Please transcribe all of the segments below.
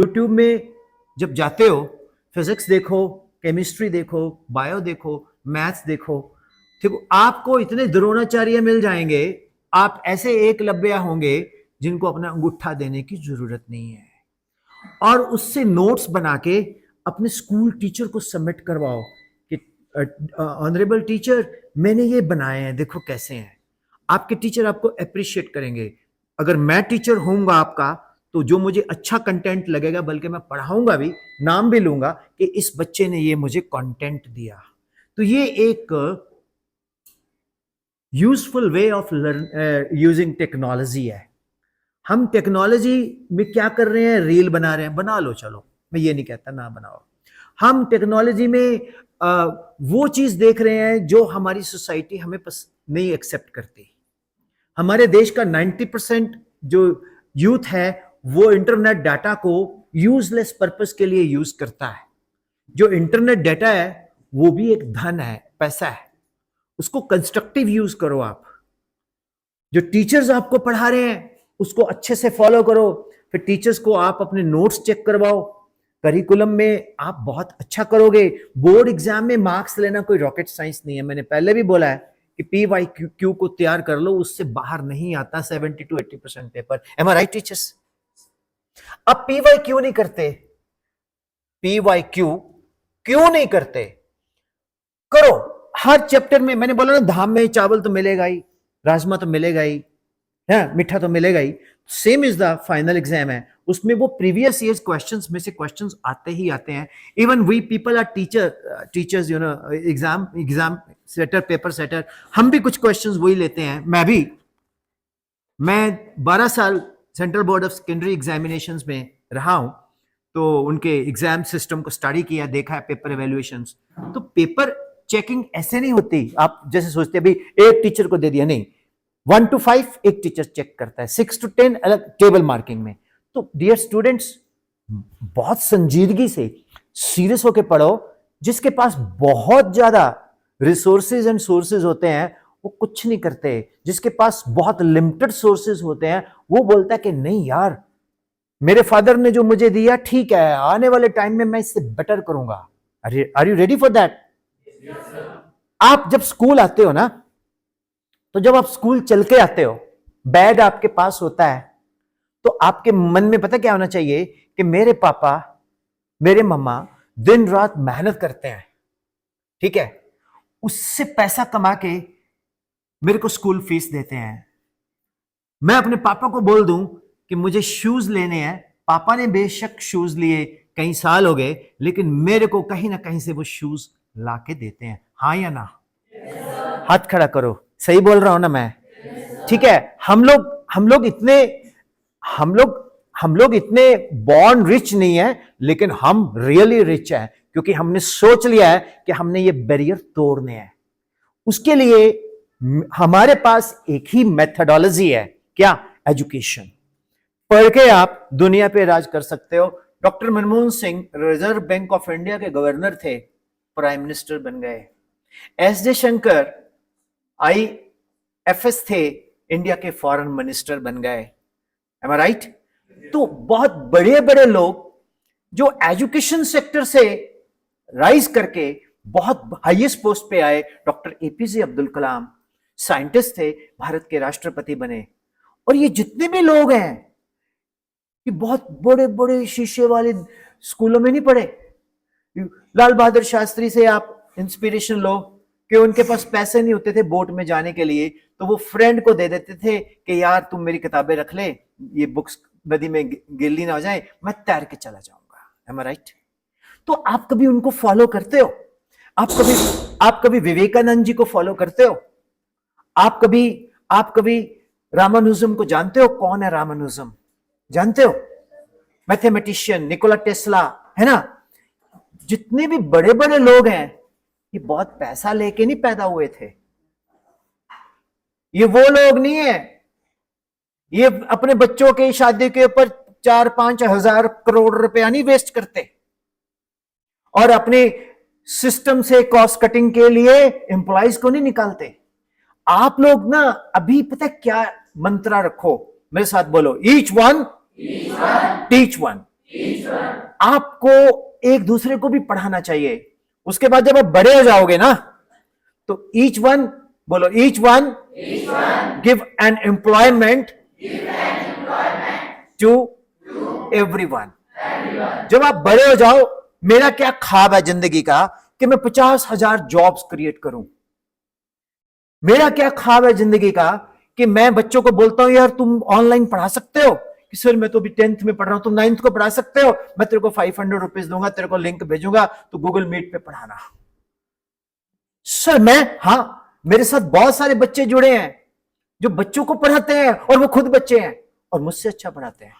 YouTube में जब जाते हो, फिजिक्स देखो, केमिस्ट्री देखो, बायो देखो, मैथ्स देखो, ठीक, आपको इतने द्रोणाचार्य मिल जाएंगे, आप ऐसे एकलव्य होंगे जिनको अपना अंगूठा देने की जरूरत नहीं है। और उससे नोट्स बना के अपने स्कूल टीचर को सबमिट करवाओ कि ऑनरेबल टीचर, मैंने ये बनाए हैं, देखो कैसे हैं। आपके टीचर आपको अप्रिशिएट करेंगे। अगर मैं टीचर होऊंगा आपका, तो जो मुझे अच्छा कंटेंट लगेगा, बल्कि मैं पढ़ाऊंगा भी, नाम भी लूंगा कि इस बच्चे ने ये मुझे कंटेंट दिया। तो ये एक useful way of using technology है। हम टेक्नोलॉजी में क्या कर रहे हैं? रील बना रहे हैं, बना लो, चलो, मैं ये नहीं कहता ना बनाओ। हम टेक्नोलॉजी में वो चीज देख रहे हैं जो हमारी सोसाइटी हमें नहीं एक्सेप्ट करती। हमारे देश का 90% जो यूथ है वो इंटरनेट डाटा को यूजलेस पर्पस के लिए यूज करता है। जो इंटरनेट डाटा है वो भी एक धन है, पैसा है, उसको कंस्ट्रक्टिव यूज करो। आप जो टीचर्स आपको पढ़ा रहे हैं उसको अच्छे से फॉलो करो। फिर टीचर्स को आप अपने नोट्स चेक करवाओ, करिकुलम में आप बहुत अच्छा करोगे। बोर्ड एग्जाम में मार्क्स लेना कोई रॉकेट साइंस नहीं है। मैंने पहले भी बोला है कि PYQ को तैयार कर लो, उससे बाहर नहीं आता 70 to 80% पेपर। Am I right teachers? अब PYQ नहीं करते, PYQ क्यों नहीं करते? करो। हर चैप्टर में मैंने बोला ना, धाम में चावल तो मिलेगा ही, राजमा तो मिलेगा ही, है मीठा तो मिलेगा ही। Same is the final exam है, उसमें वो प्रीवियस ईयर्स क्वेश्चंस में से क्वेश्चंस आते ही आते हैं। Even we people are teachers, you know, exam setter, paper setter, हम भी कुछ क्वेश्चंस वही लेते हैं। मैं 12 साल central board of secondary examinations में रहा हूं, तो उनके एग्जाम सिस्टम को स्टडी किया, देखा है पेपर एवेल्युएशंस। तो पेपर चेकिंग ऐसे नहीं होती आप जैसे सोचते हैं, भाई एक टीचर को दे दिया, नहीं। 1 to 5 एक टीचर चेक करता है, 6 to 10 अलग टेबल मार्किंग में। तो डियर स्टूडेंट्स, बहुत संजीदगी से, सीरियस होकर पढ़ो। जिसके पास बहुत ज्यादा रिसोर्सेज एंड सोर्सेज होते हैं वो कुछ नहीं करते। जिसके पास बहुत लिमिटेड सोर्सेज होते हैं वो बोलता है कि नहीं यार, मेरे फादर ने जो मुझे दिया ठीक है, आने वाले टाइम में मैं इससे बेटर करूंगा। Are you ready for that? आप जब स्कूल आते हो ना, तो जब आप स्कूल चल के आते हो, बैग आपके पास होता है, तो आपके मन में पता क्या होना चाहिए कि मेरे पापा, मेरे मम्मा दिन रात मेहनत करते हैं, ठीक है, उससे पैसा कमा के मेरे को स्कूल फीस देते हैं। मैं अपने पापा को बोल दूं कि मुझे शूज लेने हैं, पापा ने बेशक शूज लिए, कई साल हो गए, लेकिन मेरे को कहीं ना कहीं से वो शूज ला के देते हैं। हाँ या ना? हाथ खड़ा करो, सही बोल रहा हूं ना मैं? ठीक है। हम लोग इतने बॉर्न रिच नहीं है, लेकिन हम रियली रिच है, क्योंकि हमने सोच लिया है कि हमने ये बैरियर तोड़ने हैं। उसके लिए हमारे पास एक ही मेथडोलॉजी है, क्या? एजुकेशन। पढ़ के आप दुनिया पे राज कर सकते हो। Doctor Manmohan Singh reserve bank of India के गवर्नर थे, प्राइम मिनिस्टर बन गए। एस जयशंकर IFS थे, इंडिया के फॉरेन मिनिस्टर बन गए। M I right? तो बहुत बड़े बड़े लोग जो एजुकेशन सेक्टर से राइज करके बहुत हाईएस्ट पोस्ट पे आए। Doctor APJ Abdul Kalam scientist थे, भारत के राष्ट्रपति बने। और ये जितने भी लोग हैं, ये बहुत बड़े बड़े शीशे वाले स्कूलों में नहीं पढ़े। लाल बहादुर शास्त्री से आप इंस्पिरेशन लो कि उनके पास पैसे नहीं होते थे बोट में जाने के लिए, तो वो फ्रेंड को दे देते थे कि यार तुम मेरी किताबें रख ले, ये बुक्स नदी में गिल्ली ना हो जाए, मैं तैर के चला जाऊंगा। M I right? तो आप कभी उनको फॉलो करते हो? आप कभी विवेकानंद जी को फॉलो करते हो? आप कभी रामानुजम को जानते हो? कौन है रामानुजम? जानते हो? मैथमेटिशियन निकोला टेस्ला, है ना? जितने भी बड़े बड़े लोग हैं, ये बहुत पैसा लेके नहीं पैदा हुए थे। ये वो लोग नहीं है, ये अपने बच्चों के शादी के ऊपर 4-5 हजार करोड़ रुपया नहीं वेस्ट करते, और अपने सिस्टम से कॉस्ट कटिंग के लिए एम्प्लॉइज को नहीं निकालते। आप लोग ना अभी पता क्या मंत्रा रखो, मेरे साथ बोलो, ईच वन टीच वन। आपको एक दूसरे को भी पढ़ाना चाहिए। उसके बाद जब आप बड़े हो जाओगे ना, तो ईच वन, बोलो each one give an employment to everyone. जब आप बड़े हो जाओ, मेरा क्या ख्वाब है जिंदगी का कि मैं 50,000 जॉब्स क्रिएट करूं। मेरा क्या ख्वाब है जिंदगी का कि मैं बच्चों को बोलता हूं यार तुम ऑनलाइन पढ़ा सकते हो, कि सर मैं तो अभी 10th में पढ़ रहा हूं, तुम 9th को पढ़ा सकते हो, मैं तेरे को 500 रुपीज दूंगा, तेरे को लिंक भेजूंगा, तो गूगल मीट पे पढ़ाना। सर हाँ, मेरे साथ बहुत सारे बच्चे जुड़े हैं जो बच्चों को पढ़ाते हैं और वो खुद बच्चे हैं और मुझसे अच्छा पढ़ाते हैं।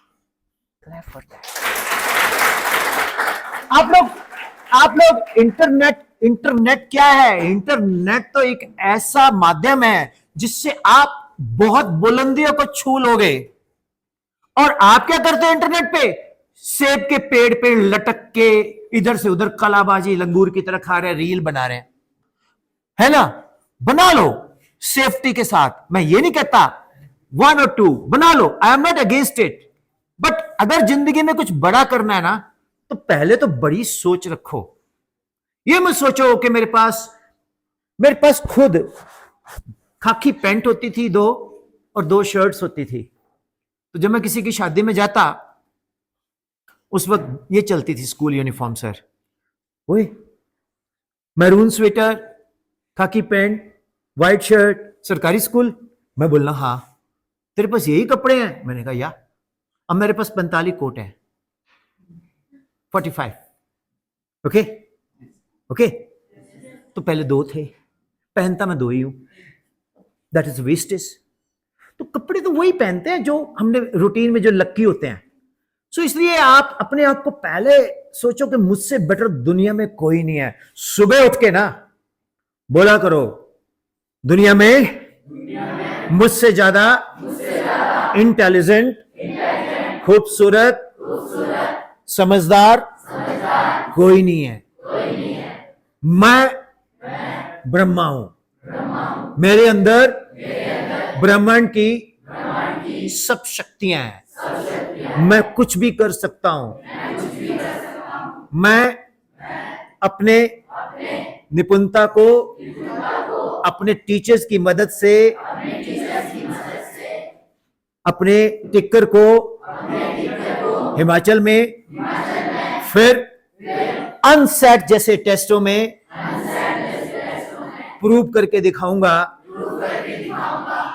आप लोग इंटरनेट क्या है? इंटरनेट तो एक ऐसा माध्यम है जिससे आप बहुत बुलंदियों को छू लोगे। और आप क्या करते हैं इंटरनेट पे? सेब के पेड़ पे लटक के इधर से उधर कलाबाजी लंगूर की तरह खा रहे हैं, रील बना रहे हैं, है ना? बना लो सेफ्टी के साथ, मैं ये नहीं कहता, 1 और 2 बना लो, I am not against it. But अगर जिंदगी में कुछ बड़ा करना है ना, तो पहले तो बड़ी सोच रखो। ये मत सोचो कि मेरे पास खुद खाकी पैंट होती थी 2 और 2 शर्ट्स होती थी, तो जब मैं किसी की शादी में जाता, उस वक्त ये चलती थी स्कूल यूनिफॉर्म, सर ओए मैरून स्वेटर, खाकी पैंट, व्हाइट शर्ट, सरकारी स्कूल। मैं बोलना हाँ, तेरे पास यही कपड़े हैं? मैंने कहा या। अब मेरे पास 45 कोट है, 45, ओके ओके। तो पहले 2 थे, पहनता मैं 2 ही हूं, दैट इज वेस्टेज। तो कपड़े तो वही पहनते हैं जो हमने रूटीन में जो लक्की होते हैं। सो इसलिए आप अपने आप को पहले सोचो कि मुझसे बेटर दुनिया में कोई नहीं है। सुबह उठ के ना बोला करो, दुनिया में मुझसे ज्यादा इंटेलिजेंट, खूबसूरत, समझदार कोई नहीं है। मैं ब्रह्मा हूं, मेरे अंदर ब्रह्मांड की सब शक्तियां हैं, मैं कुछ भी कर सकता हूं। मैं अपने निपुणता को अपने टीचर्स की मदद से, अपने टिक्कर को हिमाचल में, फिर अनसेट जैसे टेस्टों में प्रूव करके दिखाऊंगा,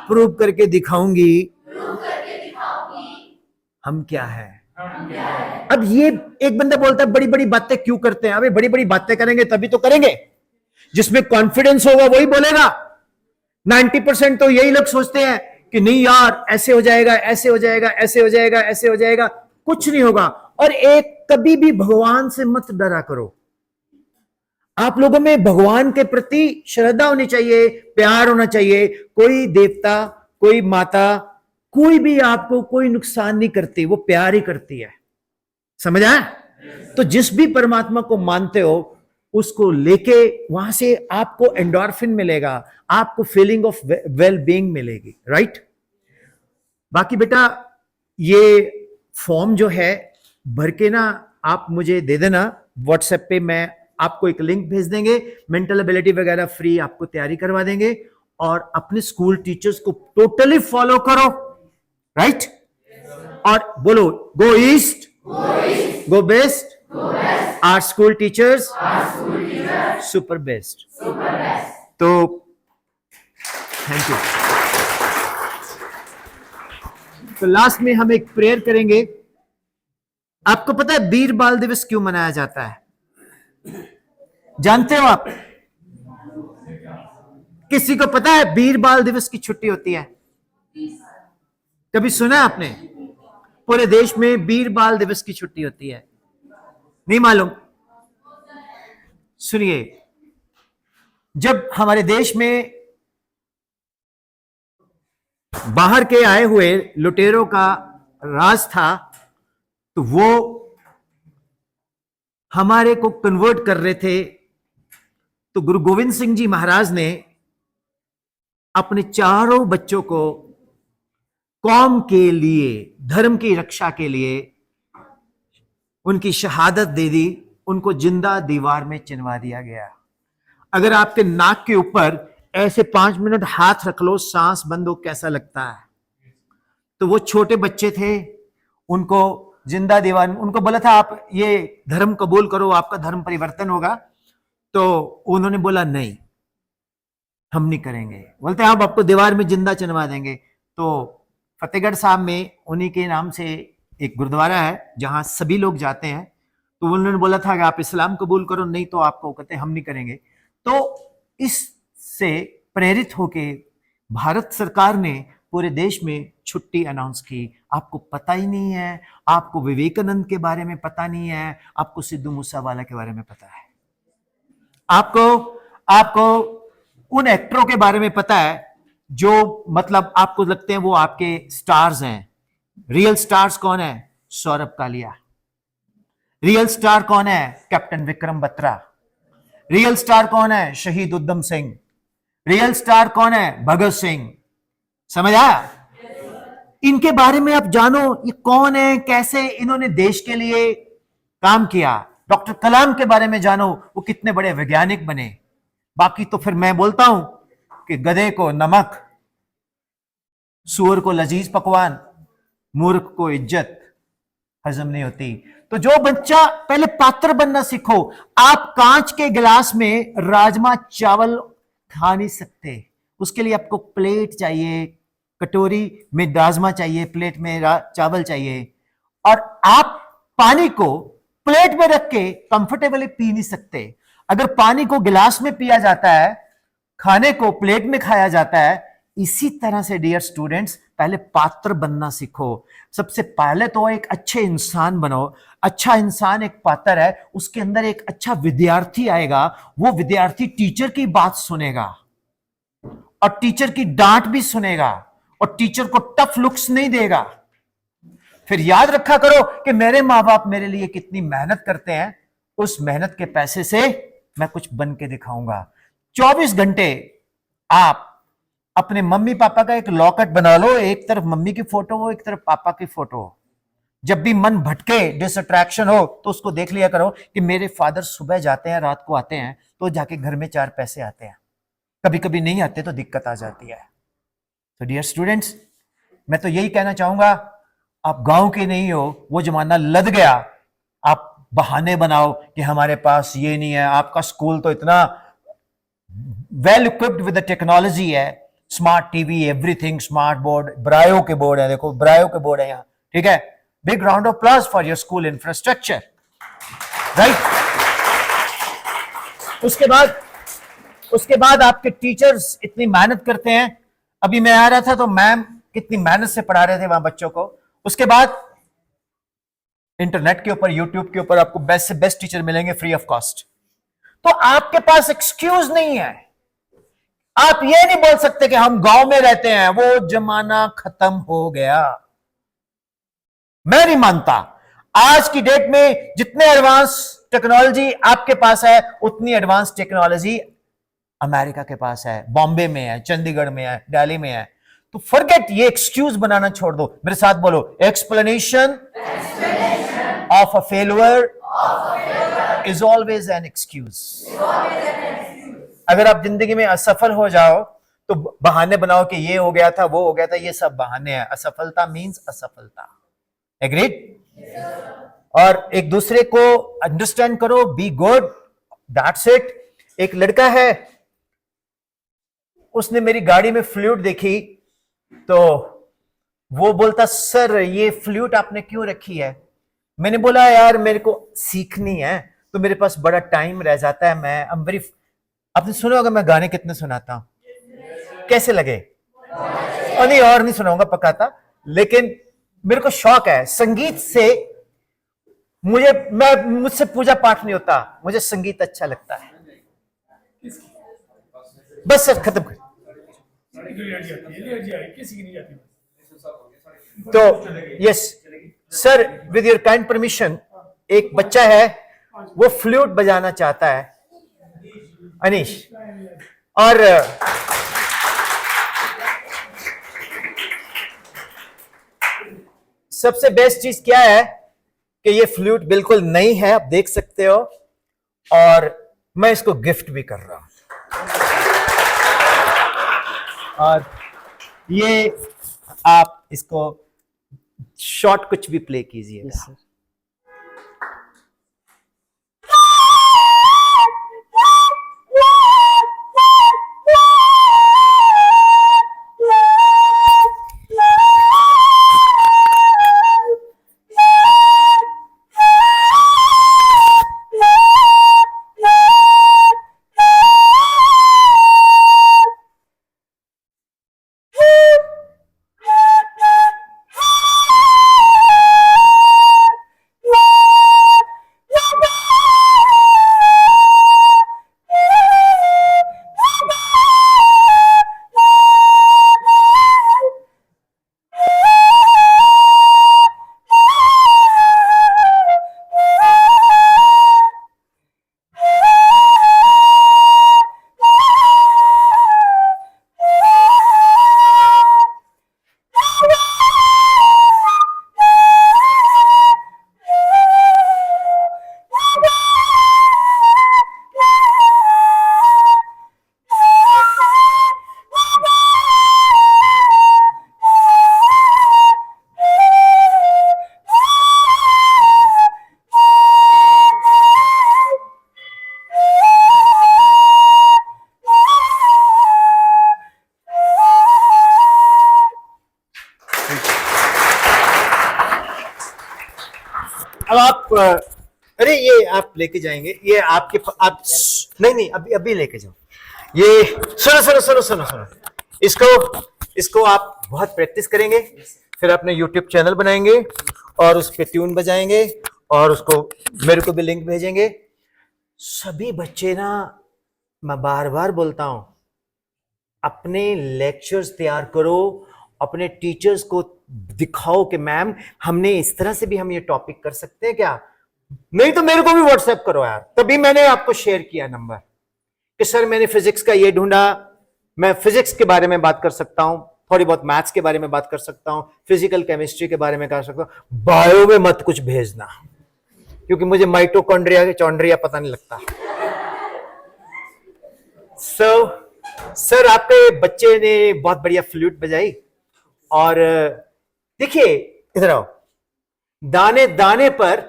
प्रूव करके दिखाऊंगी हम क्या है। अब ये एक बंदा बोलता है बड़ी बड़ी बातें क्यों करते हैं? अबे बड़ी बड़ी बातें करेंगे तभी तो करेंगे, जिसमें कॉन्फिडेंस होगा वही बोलेगा। 90% तो यही लोग सोचते हैं कि नहीं यार ऐसे हो जाएगा, ऐसे हो जाएगा, ऐसे हो जाएगा, ऐसे हो जाएगा, कुछ नहीं होगा। और एक कभी भी भगवान से मत डरा करो। आप लोगों में भगवान के प्रति श्रद्धा होनी चाहिए, प्यार होना चाहिए। कोई देवता, कोई माता, कोई भी आपको कोई नुकसान नहीं करती, वो प्यार ही करती है। समझ आया? तो जिस भी परमात्मा को मानते हो उसको लेके वहां से आपको एंडोर्फिन मिलेगा, आपको फीलिंग ऑफ वेल बीइंग मिलेगी, राइट? बाकी बेटा ये फॉर्म जो है भर के ना आप मुझे दे देना व्हाट्सएप पे, मैं आपको एक लिंक भेज देंगे, मेंटल एबिलिटी वगैरह फ्री आपको तैयारी करवा देंगे। और अपने स्कूल टीचर्स को टोटली फॉलो करो, राइट? और बोलो go east, go best, our school teachers super best. तो थैंक यू। तो लास्ट में हम एक प्रेयर करेंगे। आपको पता है वीर बाल दिवस क्यों मनाया जाता है? जानते हो आप? किसी को पता है वीर बाल दिवस की छुट्टी होती है? कभी सुना है आपने? पूरे देश में वीर बाल दिवस की छुट्टी होती है, नहीं मालूम? सुनिए, जब हमारे देश में बाहर के आए हुए लुटेरों का राज था, तो वो हमारे को कन्वर्ट कर रहे थे। तो गुरु गोविंद सिंह जी महाराज ने अपने चारों बच्चों को कौम के लिए, धर्म की रक्षा के लिए उनकी शहादत दे दी, उनको जिंदा दीवार में चिनवा दिया गया। अगर आपके नाक के ऊपर ऐसे 5 मिनट हाथ रख लो, सांस बंद हो, कैसा लगता है? तो वो छोटे बच्चे थे, उनको जिंदा दीवार, उनको बोला था आप ये धर्म कबूल करो, आपका धर्म परिवर्तन होगा। तो उन्होंने बोला नहीं, हम नहीं करेंगे। बोलते हम आपको दीवार में जिंदा चिनवा देंगे। तो फतेहगढ़ साहब में उन्हीं के नाम से एक गुरुद्वारा है जहां सभी लोग जाते हैं। तो उन्होंने बोला था कि आप इस्लाम कबूल करो, नहीं तो आपको कहते हम नहीं करेंगे। तो इससे प्रेरित होके भारत सरकार ने पूरे देश में छुट्टी अनाउंस की। आपको पता ही नहीं है, आपको विवेकानंद के बारे में पता नहीं है, आपको सिद्धू मूसेवाला के बारे में पता है, आपको उन एक्टरों के बारे में पता है जो मतलब आपको लगते हैं वो आपके स्टार्स हैं। रियल स्टार्स कौन है? सौरभ कालिया। रियल स्टार कौन है? Captain Vikram Batra. Real star कौन है? शहीद उधम सिंह। रियल स्टार कौन है? भगत सिंह। समझ आया? इनके बारे में आप जानो, ये कौन है, कैसे इन्होंने देश के लिए काम किया। डॉक्टर कलाम के बारे में जानो, वो कितने बड़े वैज्ञानिक बने। बाकी तो फिर मैं बोलता हूं कि गधे को नमक, सूअर को लजीज पकवान, मूर्ख को इज्जत हजम नहीं होती। तो जो बच्चा, पहले पात्र बनना सीखो। आप कांच के गिलास में राजमा चावल खा नहीं सकते, उसके लिए आपको प्लेट चाहिए, कटोरी में राजमा चाहिए, प्लेट में चावल चाहिए। और आप पानी को प्लेट में रख के कंफर्टेबली पी नहीं सकते। अगर पानी को गिलास में पिया जाता है, खाने को प्लेट में खाया जाता है, इसी तरह से डियर स्टूडेंट्स पहले पात्र बनना सीखो। सबसे पहले तो एक अच्छे इंसान बनो। अच्छा इंसान एक पात्र है, उसके अंदर एक अच्छा विद्यार्थी आएगा। वो विद्यार्थी टीचर की बात सुनेगा और टीचर की डांट भी सुनेगा और टीचर को टफ लुक्स नहीं देगा। फिर याद रखा करो कि मेरे मां बाप मेरे लिए कितनी मेहनत करते हैं, उस मेहनत के पैसे से मैं कुछ बन के दिखाऊंगा। 24 घंटे आप अपने मम्मी पापा का एक लॉकेट बना लो, एक तरफ मम्मी की फोटो हो, एक तरफ पापा की फोटो हो। जब भी मन भटके, डिस्ट्रैक्शन हो, तो उसको देख लिया करो कि मेरे फादर सुबह जाते हैं, रात को आते हैं, तो जाके घर में 4 पैसे आते हैं। कभी कभी नहीं आते तो दिक्कत आ जाती है। तो डियर स्टूडेंट्स, मैं तो यही कहना चाहूंगा, आप गांव के नहीं हो, वो जमाना लद गया। आप बहाने बनाओ कि हमारे पास ये नहीं है। आपका स्कूल तो इतना well equipped with the technology है, smart TV, everything, smart board, ब्रायो के बोर्ड है, देखो ब्रायो के बोर्ड है यहाँ, ठीक है। Big round of applause for your school infrastructure, right. उसके बाद आपके टीचर्स इतनी मेहनत करते हैं। अभी मैं आ रहा था तो मैम कितनी मेहनत से पढ़ा रहे थे वहां बच्चों को। उसके बाद इंटरनेट के ऊपर, यूट्यूब के ऊपर आपको बेस्ट से बेस्ट टीचर मिलेंगे फ्री ऑफ कॉस्ट। तो आपके पास एक्सक्यूज नहीं है। आप ये नहीं बोल सकते कि हम गांव में रहते हैं, वो जमाना खत्म हो गया। मैं नहीं मानता। आज की डेट में जितने एडवांस टेक्नोलॉजी आपके पास है, उतनी एडवांस टेक्नोलॉजी अमेरिका के पास है, बॉम्बे में है, चंडीगढ़ में है, दिल्ली में है। तो फॉरगेट, ये एक्सक्यूज बनाना छोड़ दो। मेरे साथ बोलो, explanation of a failure is always an excuse. अगर आप जिंदगी में असफल हो जाओ तो बहाने बनाओ कि ये हो गया था, वो हो गया था, ये सब बहाने हैं। असफलता मींस असफलता। एग्रीड? और एक दूसरे को अंडरस्टैंड करो, बी गुड, दैट्स इट। एक लड़का है, उसने मेरी गाड़ी में फ्लूट देखी तो वो बोलता, सर ये फ्लूट आपने क्यों रखी है? मैंने बोला, यार मेरे को सीखनी है, तो मेरे पास बड़ा टाइम रह जाता है। मैं आपने सुना होगा मैं गाने कितने सुनाता हूं, कैसे लगे? और नहीं, और नहीं सुनाऊंगा पक्का था, लेकिन मेरे को शौक है संगीत से। मुझसे पूजा पाठ नहीं होता, मुझे संगीत अच्छा लगता है। बस सर, खत्म कर। तो yes sir, with your kind permission, एक बच्चा है, वो फ्लूट बजाना चाहता है, अनीश। और सबसे बेस्ट चीज क्या है कि ये फ्लूट बिल्कुल नई है, आप देख सकते हो, और मैं इसको गिफ्ट भी कर रहा हूं। और ये आप इसको शॉर्ट कुछ भी प्ले कीजिएगा। Yes sir. अब आप अरे ये आप लेके जाएंगे, ये आपके आप नहीं अभी अभी लेके जाओ। ये सुनो सुनो सुनो सुनो सुनो, इसको आप बहुत प्रैक्टिस करेंगे, फिर अपने यूट्यूब चैनल बनाएंगे और उस पर ट्यून बजाएंगे और उसको मेरे को भी लिंक भेजेंगे। सभी बच्चे ना, मैं बार बार बोलता हूं, अपने लेक्चर्स तैयार करो, अपने टीचर्स को दिखाओ कि मैम हमने इस तरह से भी हम ये टॉपिक कर सकते हैं क्या, नहीं तो मेरे को भी व्हाट्सएप करो यार। तभी मैंने आपको शेयर किया नंबर कि सर मैंने फिजिक्स का ये ढूंढा, मैं फिजिक्स के बारे में बात कर सकता हूं, थोड़ी बहुत मैथ्स के बारे में बात कर सकता हूं, फिजिकल केमिस्ट्री के बारे में कर सकता हूं, बायो में मत कुछ भेजना क्योंकि मुझे माइटोकॉन्ड्रिया चौंड्रिया पता नहीं लगता। सर आपके बच्चे ने बहुत बढ़िया फ्लूट बजाई, और देखिए इधर आओ, दाने दाने पर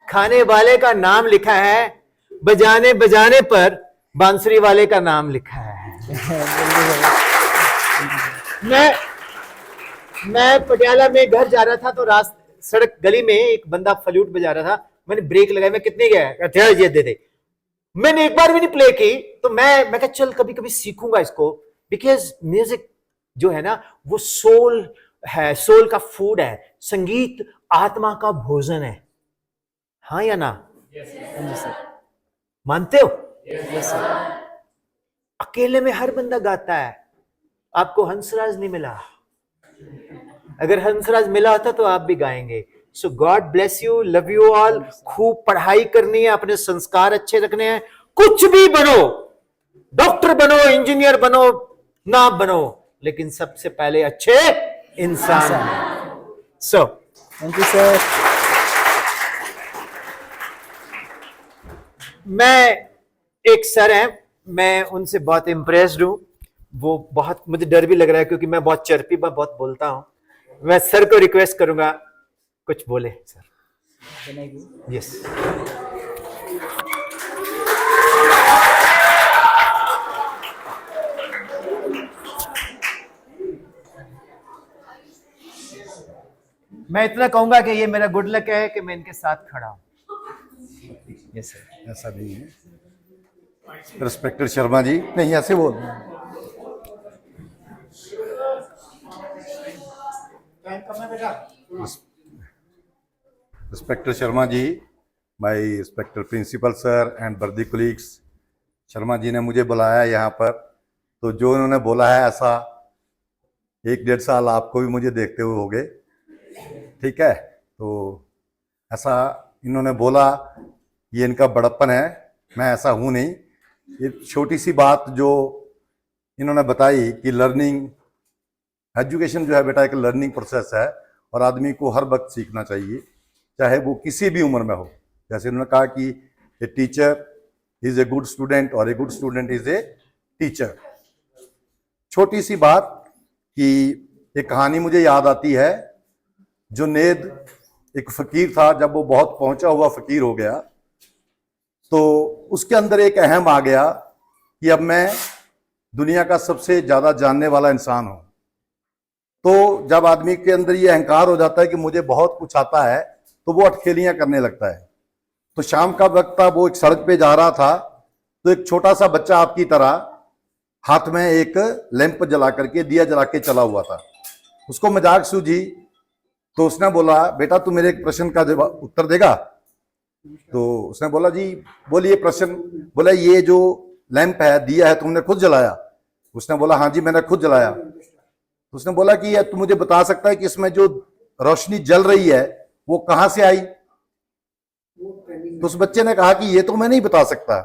खाने वाले का नाम लिखा है, बजाने बजाने पर बांसुरी वाले का नाम लिखा है। मैं पटियाला में घर जा रहा था तो सड़क गली में एक बंदा फ्लूट बजा रहा था, मैंने ब्रेक लगाई, मैं कितने गया, ये दे दे, मैंने एक बार भी नहीं प्ले की, तो मैं कहा चल कभी कभी सीखूंगा इसको, बिकॉज म्यूजिक जो है ना वो सोल है, सोल का फूड है, संगीत आत्मा का भोजन है, हाँ या ना? Yes sir. मानते हो? Yes sir. अकेले में हर बंदा गाता है, आपको हंसराज नहीं मिला, अगर हंसराज मिला होता तो आप भी गाएंगे। So God bless you, love you all. खूब पढ़ाई करनी है, अपने संस्कार अच्छे रखने हैं, कुछ भी बनो, डॉक्टर बनो, इंजीनियर बनो, ना बनो, लेकिन सबसे पहले अच्छे इंसान। So thank you sir. मैं एक सर हैं, मैं उनसे बहुत इम्प्रेस्ड हूं, वो बहुत, मुझे डर भी लग रहा है क्योंकि मैं बहुत चर्पी बहुत बोलता हूं। मैं सर को रिक्वेस्ट करूंगा कुछ बोले सर। यस मैं इतना कहूंगा कि ये मेरा गुड लक है कि मैं इनके साथ खड़ा हूं। Yes sir. ऐसा नहीं है, रिस्पेक्टेड शर्मा जी, नहीं ऐसे बोल, respected Sharma ji, my respected principal sir and worthy colleagues, Sharma ji ने मुझे बुलाया यहाँ पर, तो जो उन्होंने बोला है ऐसा 1-1.5 साल आपको भी मुझे देखते हुए हो गए, ठीक है, तो ऐसा इन्होंने बोला, ये इनका बड़प्पन है, मैं ऐसा हूँ नहीं। ये छोटी सी बात जो इन्होंने बताई कि लर्निंग, एजुकेशन जो है बेटा एक लर्निंग प्रोसेस है और आदमी को हर वक्त सीखना चाहिए, चाहे वो किसी भी उम्र में हो। जैसे उन्होंने कहा कि a teacher is a good student और a good student is a teacher. छोटी सी बात कि एक कहानी मुझे याद आती है। जुनैद एक फकीर था, जब वो बहुत पहुंचा हुआ फकीर हो गया तो उसके अंदर एक अहम आ गया कि अब मैं दुनिया का सबसे ज्यादा जानने वाला इंसान हूं। तो जब आदमी के अंदर ये अहंकार हो जाता है कि मुझे बहुत कुछ आता है तो वो अटखेलियां करने लगता है। तो शाम का वक्त था, वो एक सड़क पे जा रहा था तो एक छोटा सा बच्चा आपकी तरह हाथ में एक लैंप जला करके, दिया जला के चला हुआ था। उसको मजाक सूझी तो उसने बोला, बेटा तू मेरे एक प्रश्न का जवाब उत्तर देगा? तो उसने बोला, जी बोलिए प्रश्न। बोला, ये जो लैंप है, दिया है, तुमने खुद जलाया? उसने बोला, हाँ जी मैंने खुद जलाया। तो उसने बोला कि तू मुझे बता सकता है कि इसमें जो रोशनी जल रही है वो कहां से आई? तो उस बच्चे ने कहा कि ये तो मैं नहीं बता सकता,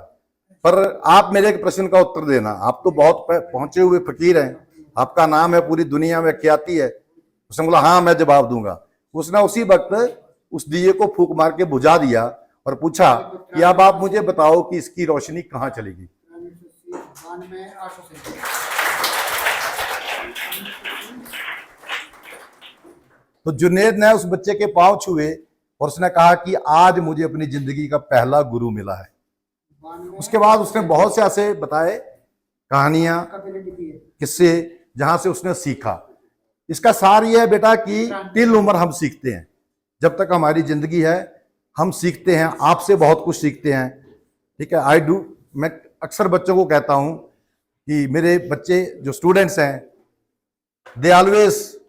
पर आप मेरे एक प्रश्न का उत्तर देना। आप तो बहुत पहुंचे हुए फकीर हैं, आपका नाम है पूरी दुनिया में ख्याति है। उसने बोला, हाँ मैं जवाब दूंगा। उसने उसी वक्त उस दिए को फूंक मार के बुझा दिया और पूछा कि अब आप मुझे बताओ कि इसकी रोशनी कहाँ चलेगी। तो जुनैद ने उस बच्चे के पांव छुए और उसने कहा कि आज मुझे अपनी जिंदगी का पहला गुरु मिला है। उसके बाद उसने बहुत से ऐसे बताए कहानियां, किस्से, जहां से उसने सीखा। इसका सार यह है बेटा कि टिल उम्र हम सीखते हैं, जब तक हमारी जिंदगी है हम सीखते हैं। आपसे बहुत कुछ सीखते हैं, ठीक है। मैं अक्सर बच्चों को कहता हूं कि मेरे बच्चे जो स्टूडेंट्स हैं, they always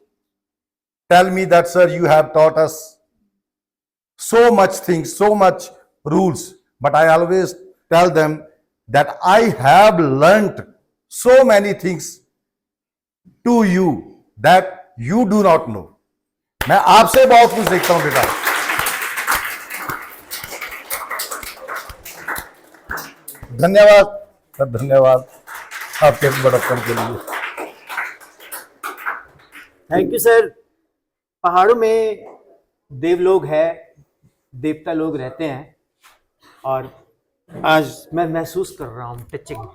tell me that sir you have taught us so much things, so much rules, but I always tell them that I have learnt so many things to you that you do not know. मैं आपसे बहुत कुछ सीखता हूं बेटा। धन्यवाद sir, धन्यवाद आपके बड़प्पन के लिए। Thank you sir. पहाड़ों में देवलोग है, देवता लोग रहते हैं, और आज मैं महसूस कर रहा हूं टचिंग।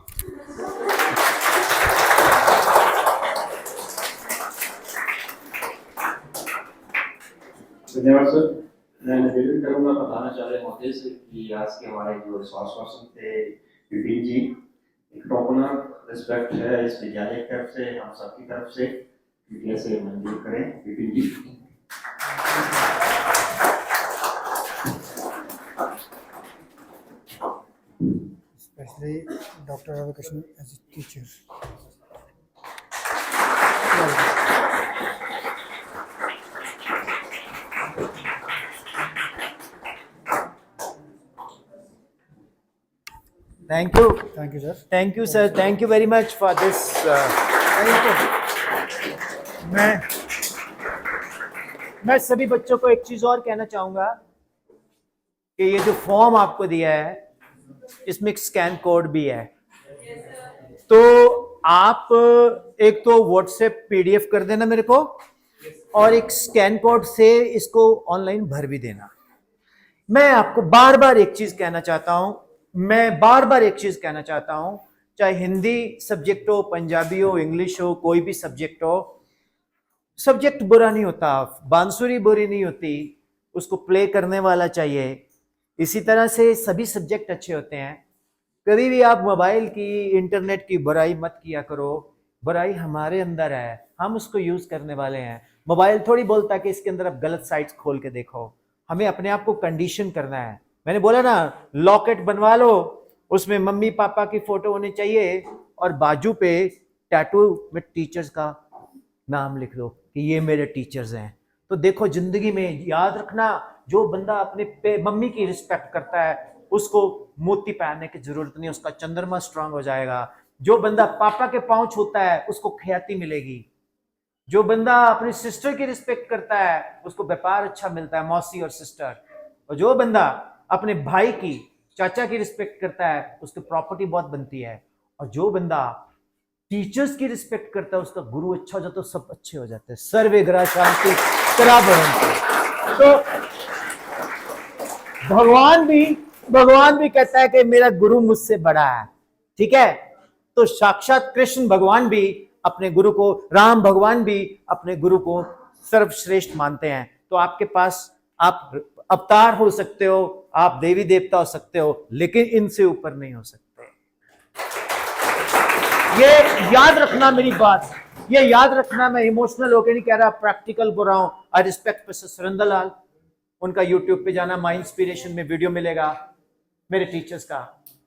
धन्यवाद सर। मैं निवेदन करूंगा बताना चाह रहे महोदय से कि आज के हमारे जो रिसोर्स पर्सन थे विपिन जी, एक टोकनर रिस्पेक्ट है इस विद्यालय की तरफ से, हम सबकी तरफ से, से मंजूर करें विपिन जी। Especially Dr. Ramakrishnan as a teacher. Thank you, Thank you, sir. Thank you sir, thank you very much for this. मैं सभी बच्चों को एक चीज और कहना चाहूंगा कि ये जो फॉर्म आपको दिया है इसमें एक स्कैन कोड भी है, तो आप एक तो व्हाट्सएप पीडीएफ कर देना मेरे को, और एक स्कैन कोड से इसको ऑनलाइन भर भी देना। मैं आपको बार बार एक चीज कहना चाहता हूं, चाहे हिंदी सब्जेक्ट हो, पंजाबी हो, इंग्लिश हो, कोई भी सब्जेक्ट हो, सब्जेक्ट बुरा नहीं होता, बांसुरी बुरी नहीं होती, उसको प्ले करने वाला चाहिए। इसी तरह से सभी सब्जेक्ट अच्छे होते हैं। कभी भी आप मोबाइल की, इंटरनेट की बुराई मत किया करो। बुराई हमारे अंदर है, हम उसको यूज करने वाले हैं। मोबाइल थोड़ी बोलता कि इसके अंदर आप गलत साइट्स खोल के देखो। हमें अपने आप को कंडीशन करना है। मैंने बोला ना, लॉकेट बनवा लो, उसमें मम्मी पापा की फोटो होनी चाहिए, और बाजू पे टैटू में टीचर्स का नाम लिख लो कि ये मेरे टीचर्स हैं। तो देखो, जिंदगी में याद रखना, जो बंदा अपने मम्मी की रिस्पेक्ट करता है उसको मोती पहनने की जरूरत नहीं, उसका चंद्रमा स्ट्रांग हो जाएगा। जो बंदा पापा के पांव छूता है उसको ख्याति मिलेगी। जो बंदा अपनी सिस्टर की रिस्पेक्ट करता है उसको व्यापार अच्छा मिलता है, मौसी और सिस्टर। और जो बंदा अपने भाई की, चाचा की रिस्पेक्ट करता है उसकी प्रॉपर्टी बहुत बनती है। और जो बंदा टीचर्स की रिस्पेक्ट करता है उसका गुरु अच्छा हो जाता है, सब अच्छे हो जाते हैं। सर्वे ग्रह शांति तो भगवान भी कहता है कि मेरा गुरु मुझसे बड़ा है, ठीक है। तो साक्षात कृष्ण भगवान भी अपने गुरु को, राम भगवान भी अपने गुरु को सर्वश्रेष्ठ मानते हैं। तो आपके पास आप अवतार हो सकते हो, आप देवी देवता हो सकते हो, लेकिन इनसे ऊपर नहीं हो सकते। ये याद रखना मेरी बात, ये याद रखना। मैं इमोशनल होकर नहीं कह रहा, प्रैक्टिकल बोल रहा हूं। आई रिस्पेक्ट मिस्टर सुरेंद्रलाल, उनका यूट्यूब पे जाना, माई इंस्पिरेशन में वीडियो मिलेगा मेरे टीचर्स का।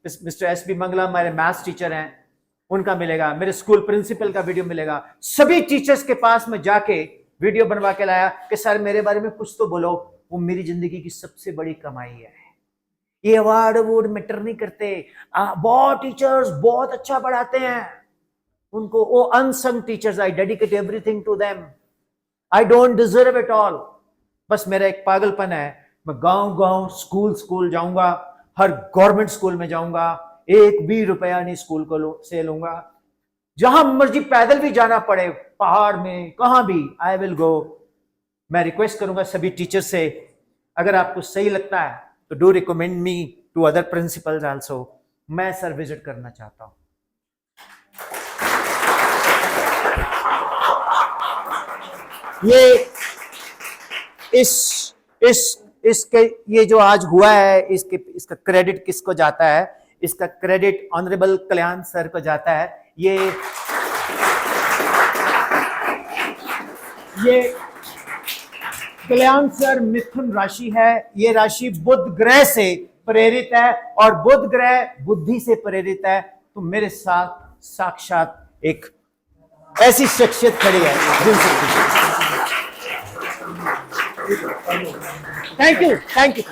मिस्टर एस बी मंगला मेरे मैथ्स टीचर हैं, उनका मिलेगा। मेरे स्कूल प्रिंसिपल का वीडियो मिलेगा। सभी टीचर्स के पास में जाके वीडियो बनवा के लाया कि सर मेरे बारे में कुछ तो बोलो। वो मेरी जिंदगी की सबसे बड़ी कमाई है। ये अवार्ड वुड मैटर नहीं करते। बहुत टीचर्स बहुत अच्छा पढ़ाते हैं, उनको वो unsung teachers, I dedicate everything to them. I don't deserve it all. बस मेरा एक पागलपन है, मैं गांव गांव स्कूल स्कूल जाऊंगा, हर गवर्नमेंट स्कूल में जाऊंगा, एक भी रुपया नहीं स्कूल को से लूंगा। जहां मर्जी पैदल भी जाना पड़े, पहाड़ में कहां भी, आई विल गो। मैं रिक्वेस्ट करूंगा सभी टीचर से, अगर आपको सही लगता है तो do recommend me to other principals also. मैं सर विजिट करना चाहता हूं। ये इसके ये जो आज हुआ है, इसका क्रेडिट किसको जाता है? इसका क्रेडिट ऑनरेबल कल्याण सर को जाता है। ये कल्याण सर मिथुन राशि है। ये राशि बुध ग्रह से प्रेरित है और बुध ग्रह बुद्धि से प्रेरित है। तो मेरे साथ साक्षात एक ऐसी शख्सियत खड़ी है जिनसे थैंक यू।